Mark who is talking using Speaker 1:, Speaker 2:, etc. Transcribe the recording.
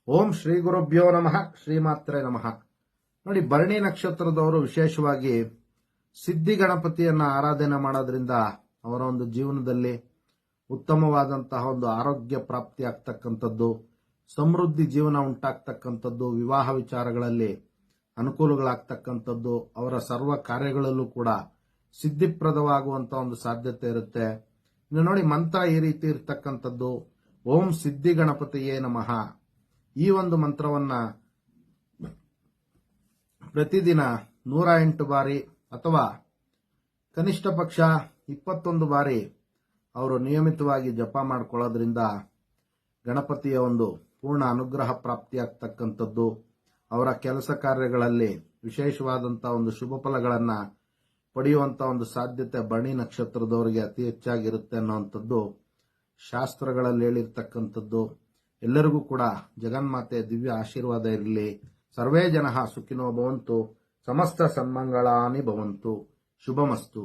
Speaker 1: ಓಂ ಶ್ರೀ ಗುರುಭ್ಯೋ ನಮಃ, ಶ್ರೀಮಾತ್ರೆ ನಮಃ. ನೋಡಿ, ಭರಣಿ ನಕ್ಷತ್ರದವರು ವಿಶೇಷವಾಗಿ ಸಿದ್ಧಿ ಗಣಪತಿಯನ್ನ ಆರಾಧನೆ ಮಾಡೋದ್ರಿಂದ ಅವರ ಒಂದು ಜೀವನದಲ್ಲಿ ಉತ್ತಮವಾದಂತಹ ಒಂದು ಆರೋಗ್ಯ ಪ್ರಾಪ್ತಿ ಆಗ್ತಕ್ಕಂಥದ್ದು, ಸಮೃದ್ಧಿ ಜೀವನ ಉಂಟಾಗ್ತಕ್ಕಂಥದ್ದು, ವಿವಾಹ ವಿಚಾರಗಳಲ್ಲಿ ಅನುಕೂಲಗಳಾಗ್ತಕ್ಕಂಥದ್ದು, ಅವರ ಸರ್ವ ಕಾರ್ಯಗಳಲ್ಲೂ ಕೂಡ ಸಿದ್ಧಿಪ್ರದವಾಗುವಂತಹ ಒಂದು ಸಾಧ್ಯತೆ ಇರುತ್ತೆ. ಇನ್ನು ನೋಡಿ, ಮಂತ್ರ ಈ ರೀತಿ ಇರ್ತಕ್ಕಂಥದ್ದು: ಓಂ ಸಿದ್ಧಿ ಗಣಪತಿಯೇ ನಮಃ. ಈ ಒಂದು ಮಂತ್ರವನ್ನ ಪ್ರತಿದಿನ 108 ಬಾರಿ ಅಥವಾ ಕನಿಷ್ಠ ಪಕ್ಷ 21 ಬಾರಿ ಅವರು ನಿಯಮಿತವಾಗಿ ಜಪ ಮಾಡಿಕೊಳ್ಳೋದ್ರಿಂದ ಗಣಪತಿಯ ಒಂದು ಪೂರ್ಣ ಅನುಗ್ರಹ ಪ್ರಾಪ್ತಿಯಾಗ್ತಕ್ಕಂಥದ್ದು, ಅವರ ಕೆಲಸ ಕಾರ್ಯಗಳಲ್ಲಿ ವಿಶೇಷವಾದಂತಹ ಒಂದು ಶುಭ ಫಲಗಳನ್ನ ಪಡೆಯುವಂತಹ ಒಂದು ಸಾಧ್ಯತೆ ಭರಣಿ ನಕ್ಷತ್ರದವರಿಗೆ ಅತಿ ಹೆಚ್ಚಾಗಿರುತ್ತೆ ಅನ್ನುವಂಥದ್ದು ಶಾಸ್ತ್ರಗಳಲ್ಲಿ ಹೇಳಿರ್ತಕ್ಕಂಥದ್ದು. ಎಲ್ಲರಿಗೂ ಕೂಡ ಜಗನ್ಮಾತೆ ದಿವ್ಯ ಆಶೀರ್ವಾದ ಇರಲಿ. ಸರ್ವೇ ಜನಃ ಸುಖಿನೋ ಭವಂತು, ಸಮಸ್ತ ಸನ್ಮಂಗಳಾನಿ ಭವಂತು. ಶುಭಮಸ್ತು.